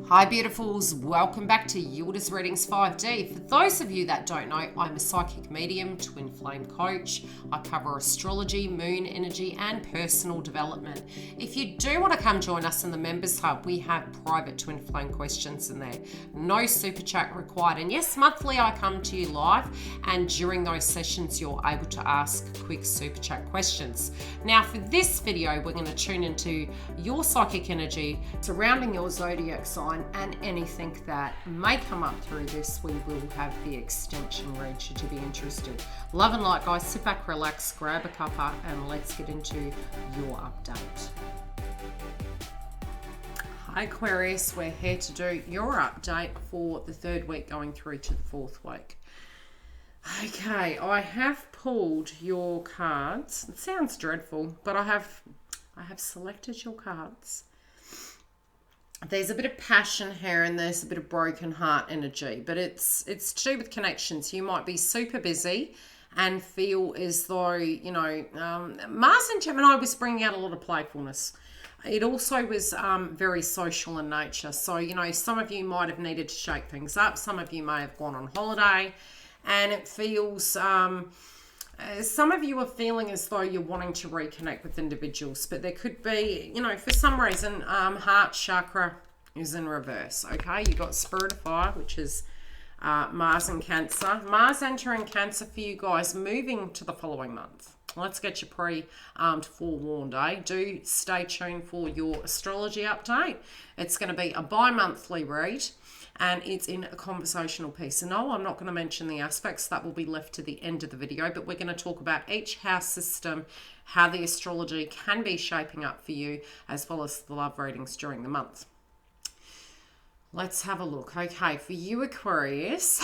Hi beautifuls, welcome back to YILDIZ Readings 5D. For those of you that don't know, I'm a psychic medium, twin flame coach. I cover astrology, moon energy and personal development. If you do want to come join us in the members hub, we have private twin flame questions in there. No super chat required, and yes, monthly I come to you live, and during those sessions you're able to ask quick super chat questions. Now for this video, we're going to tune into your psychic energy surrounding your zodiac sign and anything that may come up through this. We will have the extension read should you be interested. Love and light, guys. Sit back, relax, grab a cuppa, and let's get into your update. Hi Aquarius, we're here to do your update for the third week going through to the fourth week. Okay, I have pulled your cards. It sounds dreadful, but I have selected your cards. There's a bit of passion here and there's a bit of broken heart energy, but it's to do with connections. You might be super busy and feel as though, you know, Mars and Gemini was bringing out a lot of playfulness. It also was very social in nature. So, you know, some of you might have needed to shake things up. Some of you may have gone on holiday, and it feels... some of you are feeling as though you're wanting to reconnect with individuals, but there could be, you know, for some reason, heart chakra is in reverse, okay? You've got Spirit of Fire, which is Mars and Cancer. Mars entering Cancer for you guys, moving to the following month. Let's get you forewarned, eh? Do stay tuned for your astrology update. It's going to be a bi-monthly read, and it's in a conversational piece. And no, I'm not going to mention the aspects. That will be left to the end of the video, but we're going to talk about each house system, how the astrology can be shaping up for you, as well as the love readings during the month. Let's have a look. Okay, for you Aquarius,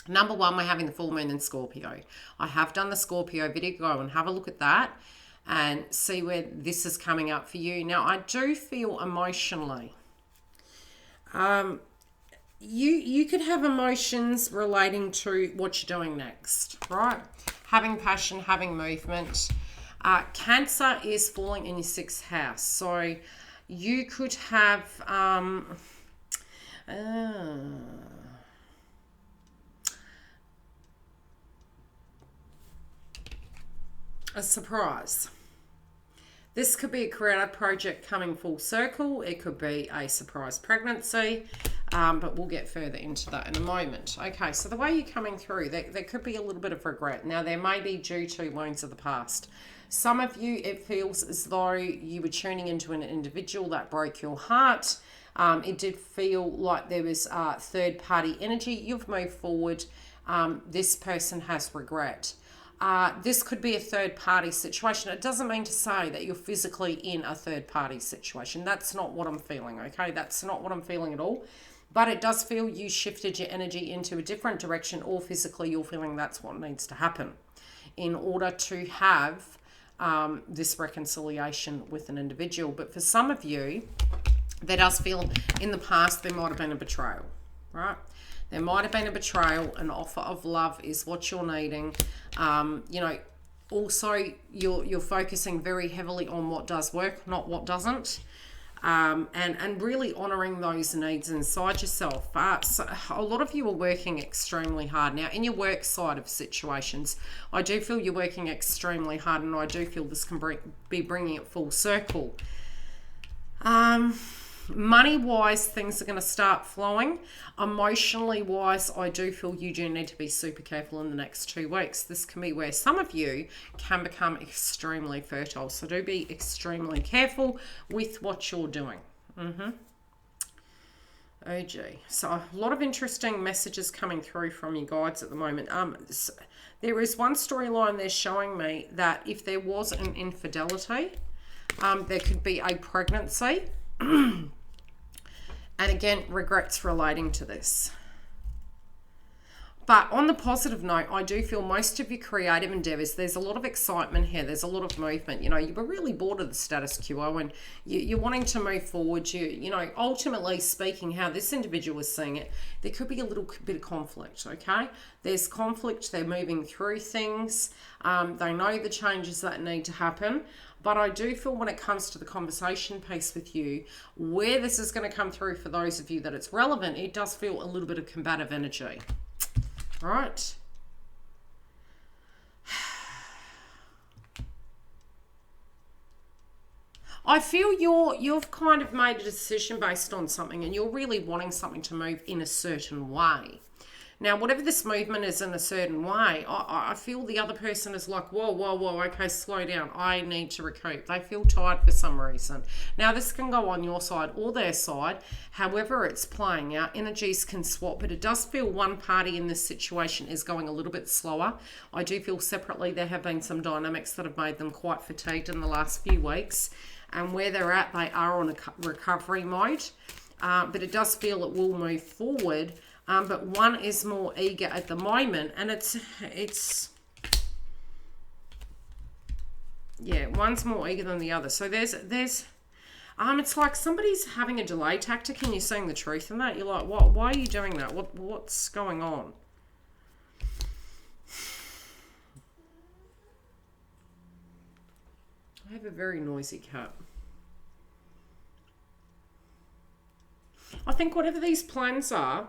number one, we're having the full moon in Scorpio. I have done the Scorpio video. Go and have a look at that and see where this is coming up for you. Now, I do feel emotionally, you could have emotions relating to what you're doing next, right? Having passion, having movement. Cancer is falling in your 6th house. So you could have a surprise. This could be a creative project coming full circle. It could be a surprise pregnancy, but we'll get further into that in a moment. Okay, so the way you're coming through, there could be a little bit of regret. Now, there may be due to wounds of the past. Some of you, it feels as though you were tuning into an individual that broke your heart. It did feel like there was third-party energy. You've moved forward. This person has regret. This could be a third-party situation. It doesn't mean to say that you're physically in a third-party situation. That's not what I'm feeling, okay? That's not what I'm feeling at all. But it does feel you shifted your energy into a different direction, or physically you're feeling that's what needs to happen in order to have this reconciliation with an individual. But for some of you, there does feel in the past there might have been a betrayal, right? There might have been a betrayal. An offer of love is what you're needing. You know, also you're focusing very heavily on what does work, not what doesn't. And really honouring those needs inside yourself. So a lot of you are working extremely hard. Now, in your work side of situations, I do feel you're working extremely hard, and I do feel this can be bringing it full circle. Money-wise, things are going to start flowing. Emotionally-wise, I do feel you do need to be super careful in the next 2 weeks. This can be where some of you can become extremely fertile. So do be extremely careful with what you're doing. Oh, gee. So a lot of interesting messages coming through from you guides at the moment. There is one storyline there showing me that if there was an infidelity, there could be a pregnancy. And again, regrets relating to this. But on the positive note, I do feel most of your creative endeavors, there's a lot of excitement here. There's a lot of movement. You know, you were really bored of the status quo and you're wanting to move forward. You know, ultimately speaking, how this individual is seeing it, there could be a little bit of conflict, okay? There's conflict. They're moving through things. They know the changes that need to happen. But I do feel when it comes to the conversation piece with you, where this is going to come through for those of you that it's relevant, it does feel a little bit of combative energy. Right. I feel you've kind of made a decision based on something and you're really wanting something to move in a certain way. Now, whatever this movement is in a certain way, I feel the other person is like, whoa, whoa, whoa, okay, slow down. I need to recoup. They feel tired for some reason. Now, this can go on your side or their side. However it's playing out, energies can swap, but it does feel one party in this situation is going a little bit slower. I do feel separately there have been some dynamics that have made them quite fatigued in the last few weeks. And where they're at, they are on a recovery mode. But it does feel it will move forward. But one is more eager at the moment, and yeah, one's more eager than the other. So it's like somebody's having a delay tactic, and you're seeing the truth in that. You're like, what? Why are you doing that? What's going on? I have a very noisy cat. I think whatever these plans are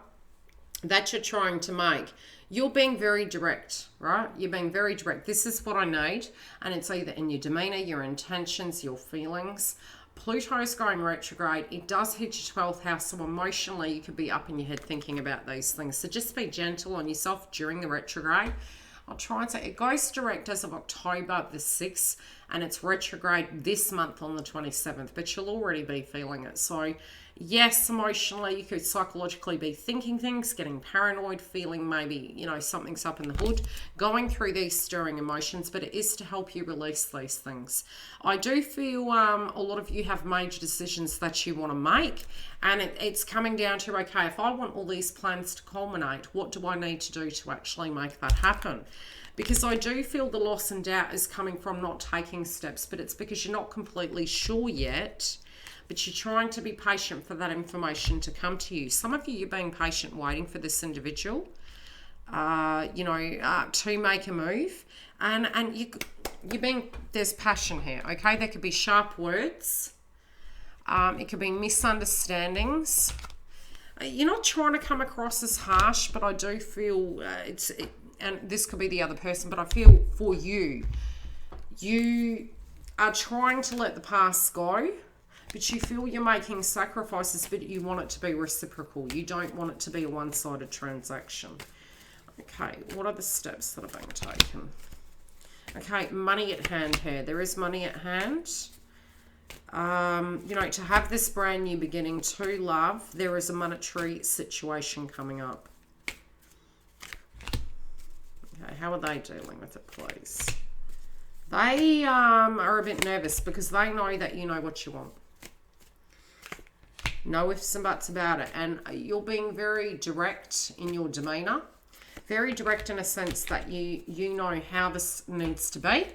that you're trying to make, you're being very direct, right? You're being very direct. This is what I need. And it's either in your demeanor, your intentions, your feelings. Pluto's going retrograde. It does hit your 12th house. So emotionally, you could be up in your head thinking about these things. So just be gentle on yourself during the retrograde. I'll try and say it goes direct as of October the 6th. And it's retrograde this month on the 27th. But you'll already be feeling it. So yes, emotionally, you could psychologically be thinking things, getting paranoid, feeling maybe, you know, something's up in the hood, going through these stirring emotions, but it is to help you release these things. I do feel a lot of you have major decisions that you want to make, and it's coming down to, okay, if I want all these plans to culminate, what do I need to do to actually make that happen? Because I do feel the loss and doubt is coming from not taking steps, but it's because you're not completely sure yet. But you're trying to be patient for that information to come to you. Some of you, you're being patient waiting for this individual, to make a move. And you're being, there's passion here, okay? There could be sharp words. It could be misunderstandings. You're not trying to come across as harsh, but I do feel and this could be the other person, but I feel for you, you are trying to let the past go. But you feel you're making sacrifices, but you want it to be reciprocal. You don't want it to be a one-sided transaction. Okay, what are the steps that are being taken? Okay, money at hand here. There is money at hand. To have this brand new beginning to love, there is a monetary situation coming up. Okay, how are they dealing with it, please? They are a bit nervous because they know that you know what you want. No ifs and buts about it. And you're being very direct in your demeanor. Very direct in a sense that you know how this needs to be.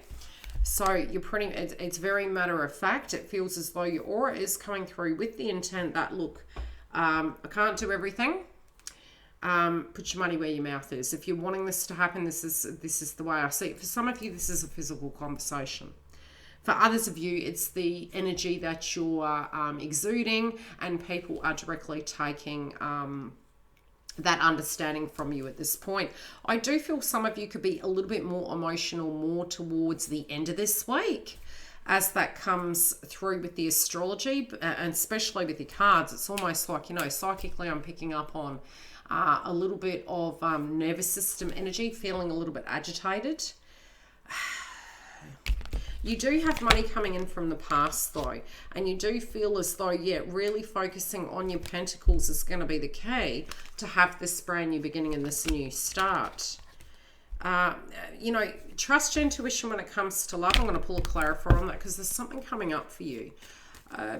So you're it's very matter of fact. It feels as though your aura is coming through with the intent that, look, I can't do everything. Put your money where your mouth is. If you're wanting this to happen, this is the way I see it. For some of you, this is a physical conversation. For others of you, it's the energy that you're exuding, and people are directly taking that understanding from you at this point. I do feel some of you could be a little bit more emotional, more towards the end of this week, as that comes through with the astrology, and especially with the cards. It's almost like, psychically I'm picking up on a little bit of nervous system energy, feeling a little bit agitated. You do have money coming in from the past though, and you do feel as though, really focusing on your pentacles is going to be the key to have this brand new beginning and this new start. Trust your intuition when it comes to love. I'm going to pull a clarifier on that because there's something coming up for you.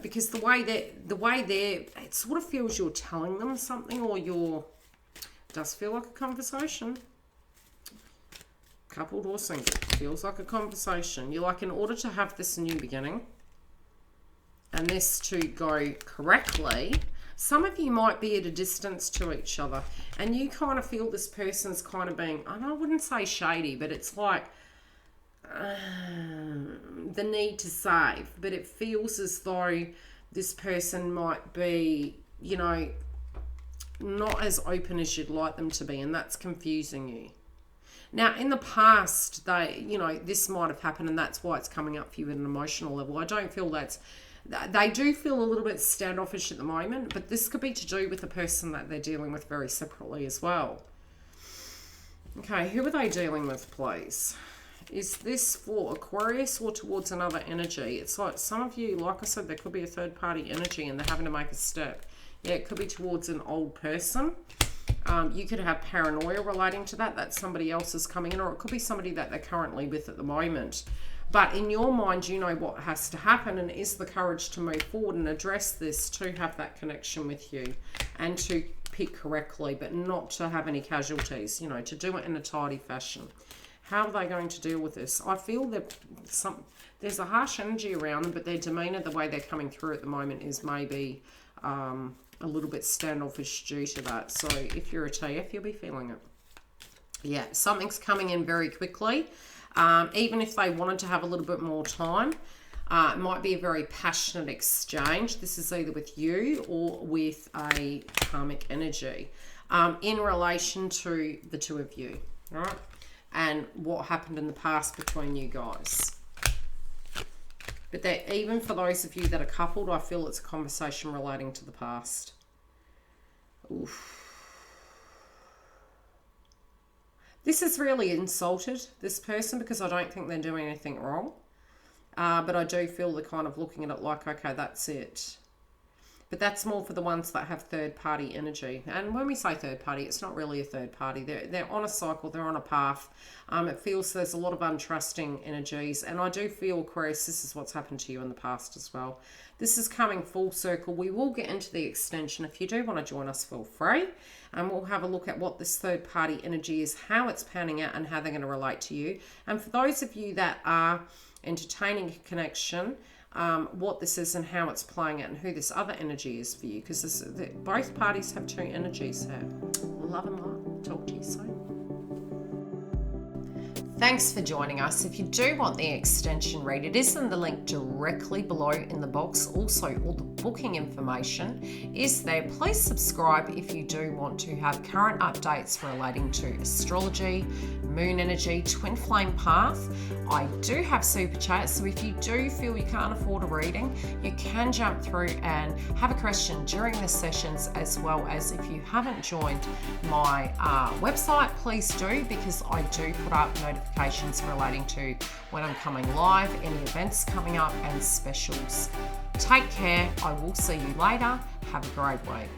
Because the way they're, it sort of feels you're telling them something, or you're Does feel like a conversation. Coupled or single. Feels like a conversation. You're like, in order to have this new beginning and this to go correctly, some of you might be at a distance to each other and you kind of feel this person's kind of being, I wouldn't say shady, but it's like the need to save. But it feels as though this person might be, you know, not as open as you'd like them to be, and that's confusing you. Now, in the past, this might have happened, and that's why it's coming up for you at an emotional level. I don't feel they do feel a little bit standoffish at the moment, but this could be to do with the person that they're dealing with very separately as well. Okay, who are they dealing with, please? Is this for Aquarius or towards another energy? It's like some of you, like I said, there could be a third-party energy and they're having to make a step. Yeah, it could be towards an old person. You could have paranoia relating to that. That's somebody else is coming in, or it could be somebody that they're currently with at the moment. But in your mind, you know what has to happen, and is the courage to move forward and address this, to have that connection with you and to pick correctly, but not to have any casualties, you know, to do it in a tidy fashion. How are they going to deal with this? I feel that there's a harsh energy around them, but their demeanor, the way they're coming through at the moment, is maybe a little bit standoffish due to that. So if you're a TF, you'll be feeling it. Yeah, something's coming in very quickly. Even if they wanted to have a little bit more time, it might be a very passionate exchange. This is either with you or with a karmic energy in relation to the two of you, all right? And what happened in the past between you guys. But that, even for those of you that are coupled, I feel it's a conversation relating to the past. Oof. This has really insulted this person because I don't think they're doing anything wrong. But I do feel they're kind of looking at it like, okay, that's it. But that's more for the ones that have third-party energy. And when we say third-party, it's not really a third party. They're on a cycle. They're on a path. It feels there's a lot of untrusting energies. And I do feel, Aquarius, this is what's happened to you in the past as well. This is coming full circle. We will get into the extension. If you do want to join us, feel free. And we'll have a look at what this third-party energy is, how it's panning out, and how they're going to relate to you. And for those of you that are entertaining a connection, what this is and how it's playing out and who this other energy is for you, because both parties have two energies here. Love and light. Talk to you soon. Thanks for joining us. If you do want the extension read, it is in the link directly below in the box. Also, all the booking information is there. Please subscribe if you do want to have current updates relating to astrology, moon energy, twin flame path. I do have super chats, so if you do feel you can't afford a reading, you can jump through and have a question during the sessions, as well as if you haven't joined my website, please do, because I do put up notifications relating to when I'm coming live, any events coming up, and specials. Take care. I will see you later. Have a great week.